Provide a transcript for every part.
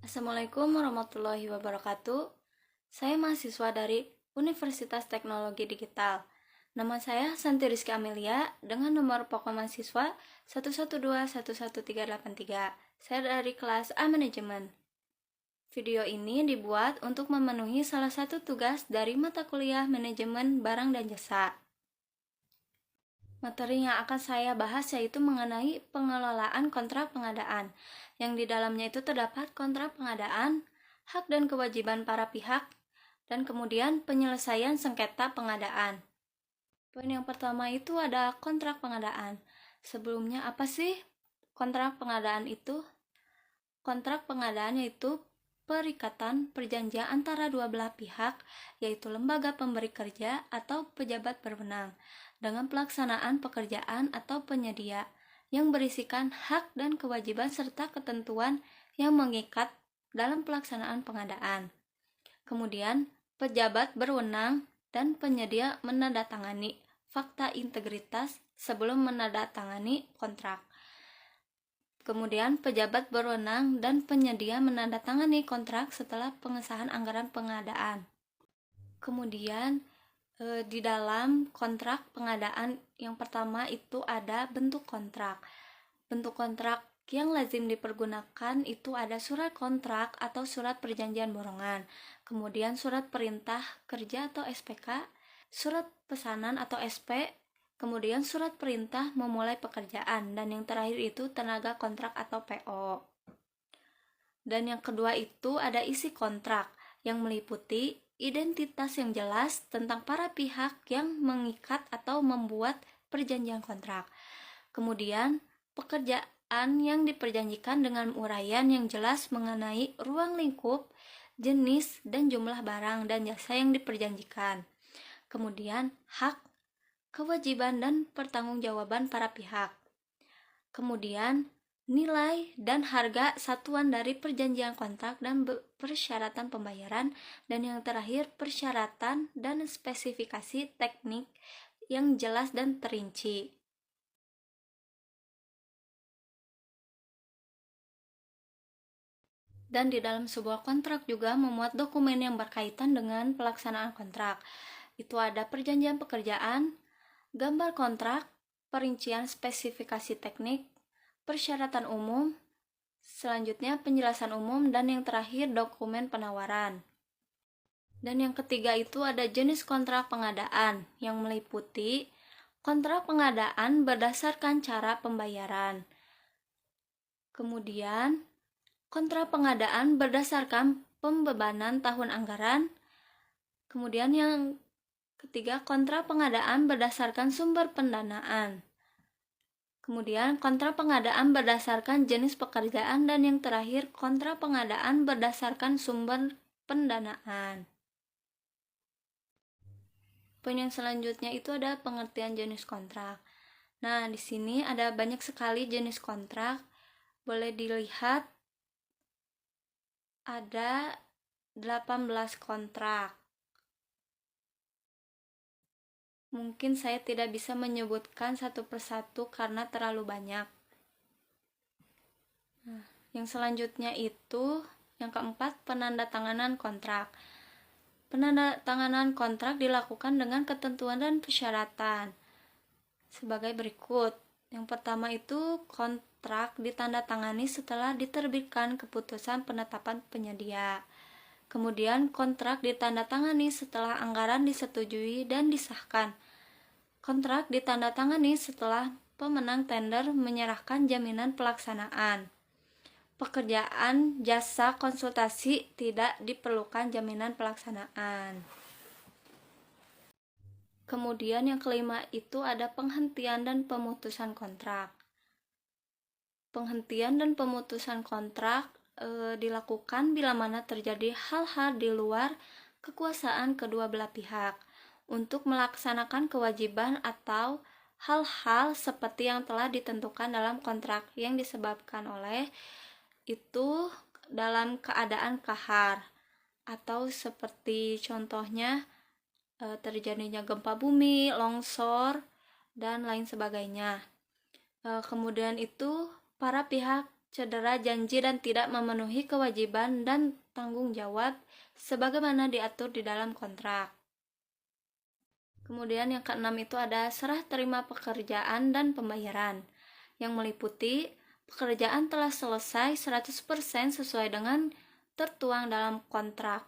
Assalamualaikum warahmatullahi wabarakatuh. Saya mahasiswa dari Universitas Teknologi Digital. Nama saya Santi Rizky Amelia dengan nomor pokok mahasiswa 112111383. Saya dari kelas A Manajemen. Video ini dibuat untuk memenuhi salah satu tugas dari mata kuliah Manajemen Barang dan Jasa. Materi yang akan saya bahas yaitu mengenai pengelolaan kontrak pengadaan, yang di dalamnya itu terdapat kontrak pengadaan, hak dan kewajiban para pihak, dan kemudian penyelesaian sengketa pengadaan. Poin yang pertama itu ada kontrak pengadaan. Sebelumnya apa sih kontrak pengadaan itu? Kontrak pengadaan yaitu perikatan perjanjian antara dua belah pihak, yaitu lembaga pemberi kerja atau pejabat berwenang, dengan pelaksanaan pekerjaan atau penyedia, yang berisikan hak dan kewajiban serta ketentuan yang mengikat dalam pelaksanaan pengadaan. Kemudian, pejabat berwenang dan penyedia menandatangani fakta integritas sebelum menandatangani kontrak. Kemudian, pejabat berwenang dan penyedia menandatangani kontrak setelah pengesahan anggaran pengadaan. Kemudian, di dalam kontrak pengadaan yang pertama itu ada bentuk kontrak. Bentuk kontrak yang lazim dipergunakan itu ada surat kontrak atau surat perjanjian borongan, kemudian surat perintah kerja atau SPK, surat pesanan atau SP, kemudian surat perintah memulai pekerjaan, dan yang terakhir itu tenaga kontrak atau PO. Dan yang kedua itu ada isi kontrak yang meliputi identitas yang jelas tentang para pihak yang mengikat atau membuat perjanjian kontrak. Kemudian pekerjaan yang diperjanjikan dengan uraian yang jelas mengenai ruang lingkup, jenis, dan jumlah barang dan jasa yang diperjanjikan. Kemudian hak, kewajiban, dan pertanggungjawaban para pihak. Kemudian nilai dan harga satuan dari perjanjian kontrak dan persyaratan pembayaran, dan yang terakhir persyaratan dan spesifikasi teknik yang jelas dan terinci. Dan di dalam sebuah kontrak juga memuat dokumen yang berkaitan dengan pelaksanaan kontrak. Itu ada perjanjian pekerjaan, gambar kontrak, perincian spesifikasi teknik, persyaratan umum, selanjutnya penjelasan umum, dan yang terakhir dokumen penawaran. Dan yang ketiga itu ada jenis kontrak pengadaan yang meliputi kontrak pengadaan berdasarkan cara pembayaran. Kemudian kontrak pengadaan berdasarkan pembebanan tahun anggaran. Kemudian yang ketiga, kontrak pengadaan berdasarkan sumber pendanaan. Kemudian kontrak pengadaan berdasarkan jenis pekerjaan, dan yang terakhir kontrak pengadaan berdasarkan sumber pendanaan. Poin yang selanjutnya itu ada pengertian jenis kontrak. Nah, di sini ada banyak sekali jenis kontrak. Boleh dilihat ada 18 kontrak. Mungkin saya tidak bisa menyebutkan satu persatu karena terlalu banyak. Nah, yang selanjutnya itu yang keempat, penandatanganan kontrak. Penandatanganan kontrak dilakukan dengan ketentuan dan persyaratan sebagai berikut. Yang pertama itu kontrak ditandatangani setelah diterbitkan keputusan penetapan penyedia. Kemudian kontrak ditandatangani setelah anggaran disetujui dan disahkan. Kontrak ditandatangani setelah pemenang tender menyerahkan jaminan pelaksanaan. Pekerjaan jasa konsultasi tidak diperlukan jaminan pelaksanaan. Kemudian yang kelima itu ada penghentian dan pemutusan kontrak. Penghentian dan pemutusan kontrak dilakukan bila mana terjadi hal-hal di luar kekuasaan kedua belah pihak untuk melaksanakan kewajiban atau hal-hal seperti yang telah ditentukan dalam kontrak yang disebabkan oleh itu dalam keadaan kahar, atau seperti contohnya terjadinya gempa bumi, longsor, dan lain sebagainya. Kemudian itu para pihak cedera janji dan tidak memenuhi kewajiban dan tanggung jawab sebagaimana diatur di dalam kontrak. Kemudian yang keenam itu ada serah terima pekerjaan dan pembayaran, yang meliputi pekerjaan telah selesai 100% sesuai dengan tertuang dalam kontrak.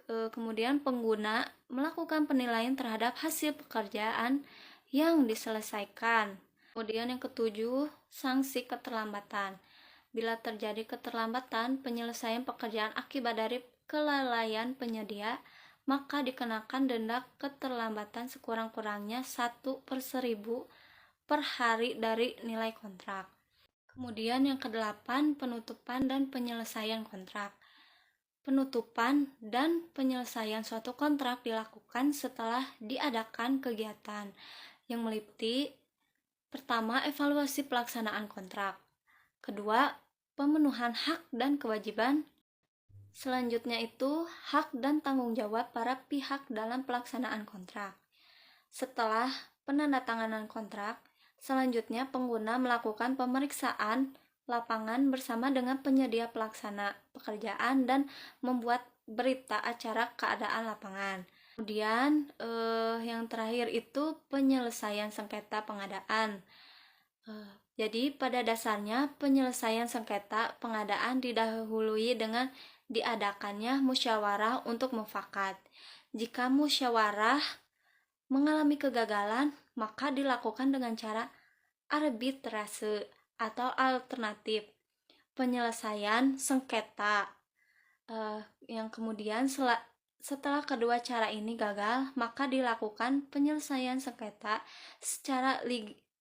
Kemudian pengguna melakukan penilaian terhadap hasil pekerjaan yang diselesaikan. Kemudian yang ketujuh, sanksi keterlambatan. Bila terjadi keterlambatan penyelesaian pekerjaan akibat dari kelalaian penyedia, maka dikenakan denda keterlambatan sekurang-kurangnya 1/1000 per hari dari nilai kontrak. Kemudian yang kedelapan, penutupan dan penyelesaian kontrak. Penutupan dan penyelesaian suatu kontrak dilakukan setelah diadakan kegiatan yang meliputi pertama, evaluasi pelaksanaan kontrak. Kedua, pemenuhan hak dan kewajiban. Selanjutnya itu hak dan tanggung jawab para pihak dalam pelaksanaan kontrak. Setelah penandatanganan kontrak, selanjutnya pengguna melakukan pemeriksaan lapangan bersama dengan penyedia pelaksana pekerjaan dan membuat berita acara keadaan lapangan. Kemudian yang terakhir itu penyelesaian sengketa pengadaan. Jadi pada dasarnya penyelesaian sengketa pengadaan didahului dengan diadakannya musyawarah untuk mufakat. Jika musyawarah mengalami kegagalan, maka dilakukan dengan cara arbitrase atau alternatif penyelesaian sengketa. Yang kemudian setelah kedua cara ini gagal, maka dilakukan penyelesaian sengketa secara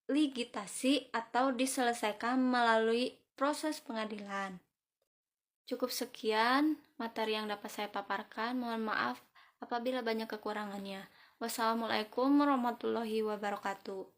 ligitasi atau diselesaikan melalui proses pengadilan. Cukup sekian materi yang dapat saya paparkan. Mohon maaf apabila banyak kekurangannya. Wassalamualaikum warahmatullahi wabarakatuh.